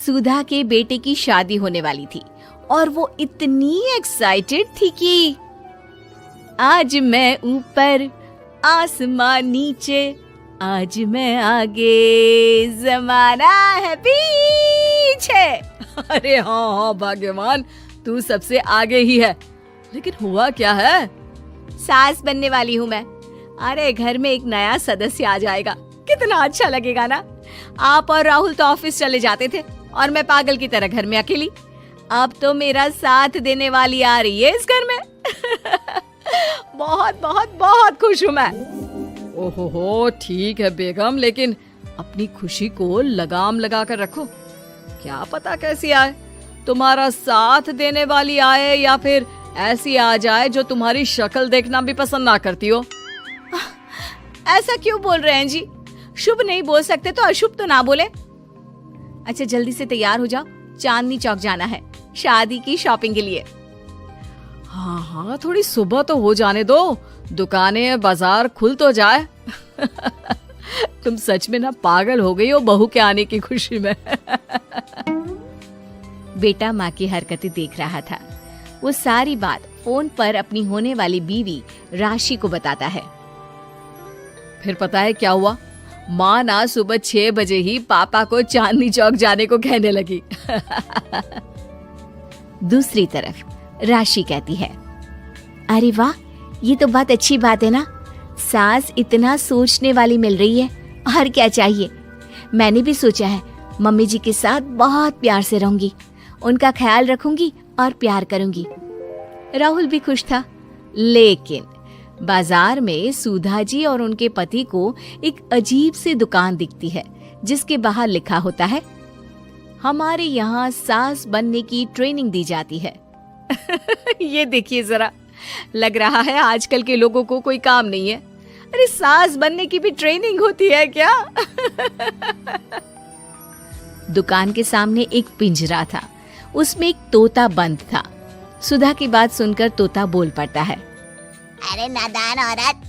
सुधा के बेटे की शादी होने वाली थी और वो इतनी एक्साइटेड थी कि आज मैं ऊपर आसमान नीचे, आज मैं आगे जमाना है पीछे। अरे हाँ भाग्यवान, तू सबसे आगे ही है। लेकिन हुआ क्या है? सास बनने वाली हूँ मैं। अरे घर में एक नया सदस्य आ जाएगा, कितना अच्छा लगेगा ना। आप और राहुल तो ऑफिस चले जाते थे और मैं पागल की तरह घर में अकेली। अब तो मेरा साथ देने वाली आ रही है इस घर में। बहुत बहुत बहुत खुश हूँ मैं। ओहो ठीक है बेगम, लेकिन अपनी खुशी को लगाम लगा कर रखो। क्या पता कैसी आए, तुम्हारा साथ देने वाली आए या फिर ऐसी आ जाए जो तुम्हारी शक्ल देखना भी पसंद ना करती हो। ऐसा क्यों बोल रहे हैं जी? शुभ नहीं बोल सकते तो अशुभ तो ना बोले। अच्छा जल्दी से तैयार हो जाओ, चांदनी चौक जाना है शादी की शॉपिंग के लिए। हाँ हाँ, थोड़ी सुबह तो हो जाने दो, दुकानें बाजार खुल तो जाए। तुम सच में ना पागल हो गई हो बहू के आने की खुशी में। बेटा माँ की हरकतें देख रहा था। वो सारी बात फोन पर अपनी होने वाली बीवी राशि को बताता है। फिर पता है क्या हुआ? माँ ना सुबह 6 बजे ही पापा को चांदनी चौक जाने को कहने लगी। दूसरी तरफ राशि कहती है, अरे वाह, ये तो बहुत अच्छी बात है ना। सास इतना सोचने वाली मिल रही है, और क्या चाहिए। मैंने भी सोचा है मम्मी जी के साथ बहुत प्यार से रहूंगी, उनका ख्याल रखूंगी और प्यार करूंगी। राहुल भी खुश था। लेकिन बाजार में सुधा जी और उनके पति को एक अजीब सी दुकान दिखती है जिसके बाहर लिखा होता है, हमारे यहाँ सास बनने की ट्रेनिंग दी जाती है। ये देखिए जरा, लग रहा है आजकल के लोगों को कोई काम नहीं है। अरे सास बनने की भी ट्रेनिंग होती है क्या? दुकान के सामने एक पिंजरा था, उसमें एक तोता बंद था। सुधा की बात सुनकर तोता बोल पड़ता है, अरे नादान औरत,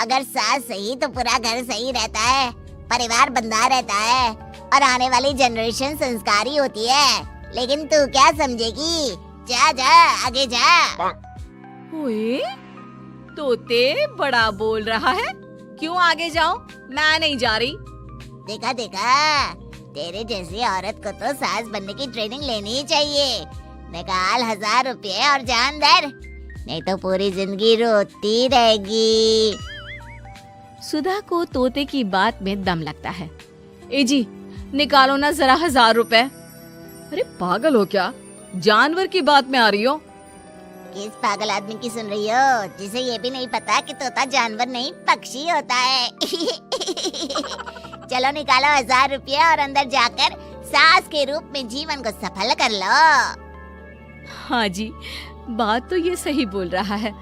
अगर सास सही तो पूरा घर सही रहता है, परिवार बंधा रहता है और आने वाली जनरेशन संस्कारी होती है। लेकिन तू क्या समझेगी? जा जा आगे जा। ओए, तोते बड़ा बोल रहा है, क्यों आगे जाऊं? मैं नहीं जा रही। देखा देखा, तेरे जैसी औरत को तो सास बनने की ट्रेनिंग लेनी ही चाहिए। निकाल 1000 रुपए और जान दर, नहीं तो पूरी जिंदगी रोती रहेगी। सुधा को तोते की बात में दम लगता है। ए जी, निकालो ना जरा 1000 रुपए। अरे पागल हो क्या? जानवर की बात में आ रही हो? किस पागल आदमी की सुन रही हो, जिसे ये भी नहीं पता कि तोता जानवर नहीं पक्षी होता है। चलो निकालो 1000 रुपये और अंदर जाकर सास के रूप में जीवन को सफल कर लो। हाँ जी, बात तो ये सही बोल रहा है।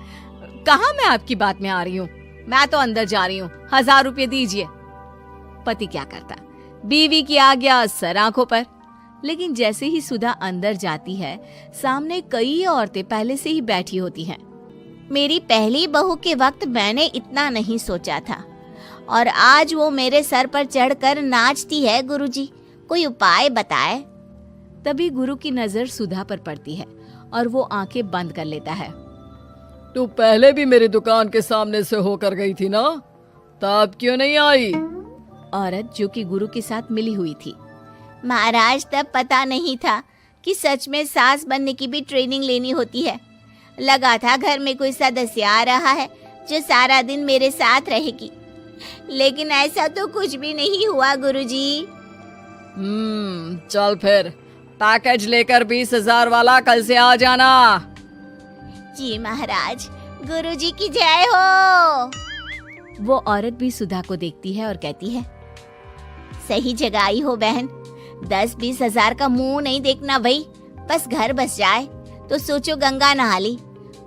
कहाँ मैं आपकी बात में आ रही हूँ? मैं तो अंदर जा रही हूँ, 1000 रुपये दीजिए। पति क्या करता, बीवी की आज्ञा सर आंखों पर। लेकिन जैसे ही सुधा अंदर जाती है, सामने कई औरतें पहले से ही बैठी होती हैं। मेरी पहली बहू के वक्त मैंने इतना नहीं सोचा था, और आज वो मेरे सर पर चढ़कर नाचती है। गुरुजी, कोई उपाय बताए। तभी गुरु की नजर सुधा पर पड़ती है और वो आंखें बंद कर लेता है। तू पहले भी मेरी दुकान के सामने से होकर गई थी ना, तब क्यों नहीं आई? औरत जो कि गुरु के साथ मिली हुई थी। महाराज, तब पता नहीं था कि सच में सास बनने की भी ट्रेनिंग लेनी होती है। लगा था घर में कोई सदस्य आ रहा है जो सारा दिन मेरे साथ रहेगी, लेकिन ऐसा तो कुछ भी नहीं हुआ गुरुजी। चल फिर पैकेज लेकर 20,000 वाला कल से आ जाना। जी महाराज, गुरुजी की जय हो। वो औरत भी सुधा को देखती है और कहती है, सही जगह आई हो बहन। 10-20 हजार का मुंह नहीं देखना भाई, बस घर बस जाए तो सोचो गंगा नहा ली।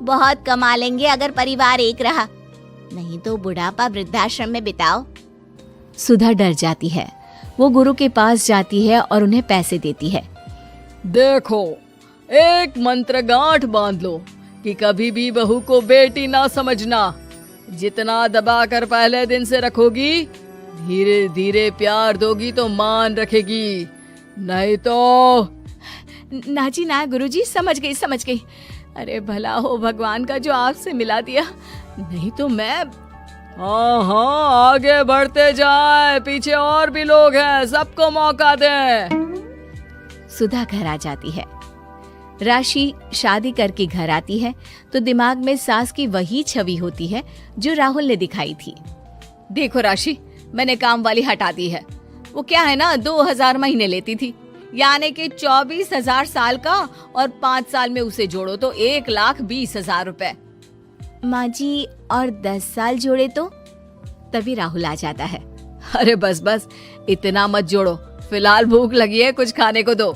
बहुत कमा लेंगे अगर परिवार एक रहा, नहीं तो बुढ़ापा वृद्धाश्रम में बिताओ। सुधा डर जाती है। वो गुरु के पास जाती है और उन्हें पैसे देती है। देखो, एक मंत्र गांठ बांध लो कि कभी भी बहू को बेटी ना समझना। जितना दबाकर पहले दिन से रखोगी, धीरे धीरे प्यार दोगी तो मान रखेगी। नहीं तो। ना जी ना गुरुजी, समझ गई। अरे भला हो भगवान का जो आपसे मिला दिया, नहीं तो मैं। हाँ हाँ, आगे बढ़ते जाए, पीछे और भी लोग हैं, सबको मौका दे। सुधा घर आ जाती है। राशि शादी करके घर आती है तो दिमाग में सास की वही छवि होती है जो राहुल ने दिखाई थी। देखो राशि, मैंने काम वाली हटा दी है। वो क्या है ना, 2000 महीने लेती थी, यानी कि 24,000 साल का, और 5 साल में उसे जोड़ो तो 1,20,000 रुपए। माँ जी, और 10 साल जोड़े तो? तभी राहुल आ जाता है। अरे बस बस, इतना मत जोड़ो, फिलहाल भूख लगी है, कुछ खाने को दो।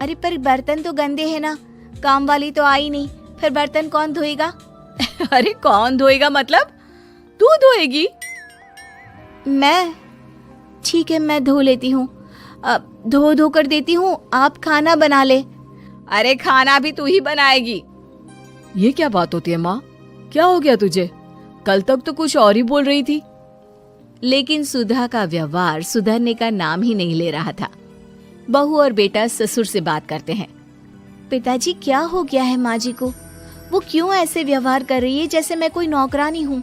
अरे पर बर्तन तो गंदे हैं ना, काम वाली तो आई नहीं, फिर बर्तन कौन धोएगा? अरे कौन धोएगा मतलब? तू धोएगी? मैं? ठीक है, मैं धो लेती हूँ, धो कर देती हूँ, आप खाना बना ले। अरे खाना भी तू ही बनाएगी? ये क्या बात होती है माँ, क्या हो गया तुझे? कल तक तो कुछ और ही बोल रही थी। लेकिन सुधा का व्यवहार सुधरने का नाम ही नहीं ले रहा था। बहू और बेटा ससुर से बात करते हैं। पिताजी, क्या हो गया है माँ जी को? वो क्यों ऐसे व्यवहार कर रही है जैसे मैं कोई नौकरानी हूँ?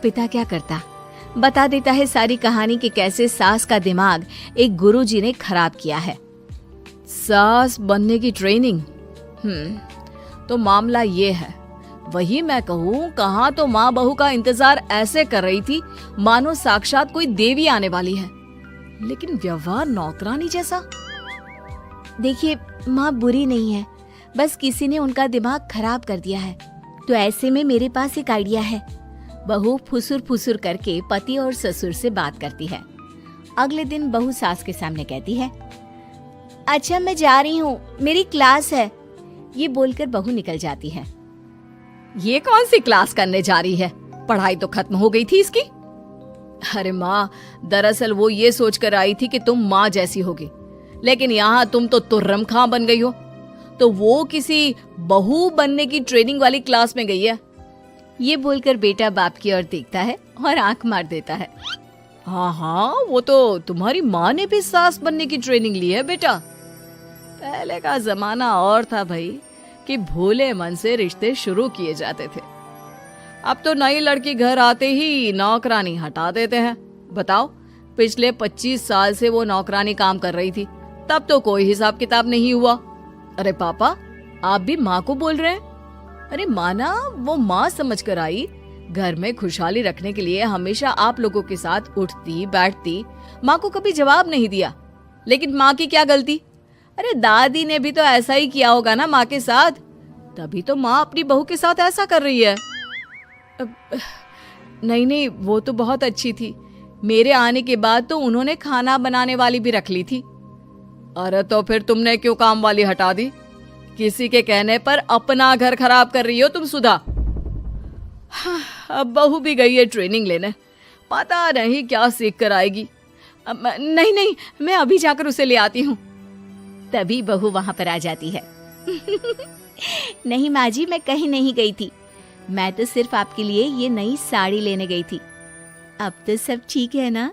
पिता क्या करता, बता देता है सारी कहानी कि कैसे सास का दिमाग एक गुरुजी ने खराब किया है। सास बनने की ट्रेनिंग? तो मामला ये है, वही मैं कहूँ, कहाँ तो माँ बहू का इंतजार ऐसे कर रही थी मानो साक्षात कोई देवी आने वाली है, लेकिन व्यवहार नौकरानी जैसा। देखिए माँ बुरी नहीं है, बस किसी ने उनका दिमाग खराब कर दिया है। तो ऐसे में मेरे पास एक आइडिया है। बहू फुसुर फुसुर करके पति और ससुर से बात करती है। अगले दिन बहू सास के सामने कहती है, अच्छा मैं जा रही हूँ, मेरी क्लास है। ये बोलकर बहू निकल जाती है। ये कौन सी क्लास करने जा रही है? पढ़ाई तो खत्म हो गई थी इसकी। अरे माँ, दरअसल वो ये सोच कर आई थी कि तुम माँ जैसी होगी, लेकिन यहाँ तुम तो तुर्रम खां बन गई हो। तो वो किसी बहू बनने की ट्रेनिंग वाली क्लास में गई है। ये बोलकर बेटा बाप की ओर देखता है और आंख मार देता है। हाँ हाँ, वो तो तुम्हारी माँ ने भी सास बनने की ट्रेनिंग ली है बेटा। पहले का जमाना और था भाई, कि भोले मन से रिश्ते शुरू किए जाते थे। अब तो नई लड़की घर आते ही नौकरानी हटा देते हैं। बताओ, पिछले 25 साल से वो नौकरानी काम कर रही थी, तब तो कोई हिसाब किताब नहीं हुआ। अरे पापा, आप भी माँ को बोल रहे हैं? अरे माना, वो माँ समझ कर आई, घर में खुशहाली रखने के लिए हमेशा आप लोगों के साथ उठती बैठती, माँ को कभी जवाब नहीं दिया। लेकिन माँ की क्या गलती? अरे दादी ने भी तो ऐसा ही किया होगा ना माँ के साथ, तभी तो माँ अपनी बहू के साथ ऐसा कर रही है। नहीं, वो तो बहुत अच्छी थी। मेरे आने के बाद तो उन्होंने खाना बनाने वाली भी रख ली थी। अरे तो फिर तुमने क्यों काम वाली हटा दी? किसी के कहने पर अपना घर खराब कर रही हो तुम सुधा। अब बहू भी गई है ट्रेनिंग लेने, पता नहीं क्या सीख कर आएगी। नहीं, मैं अभी जाकर उसे ले आती हूँ। तभी बहू वहां पर आ जाती है। नहीं माँ जी, मैं कहीं नहीं गई थी, मैं तो सिर्फ आपके लिए ये नई साड़ी लेने गई थी। अब तो सब ठीक है ना?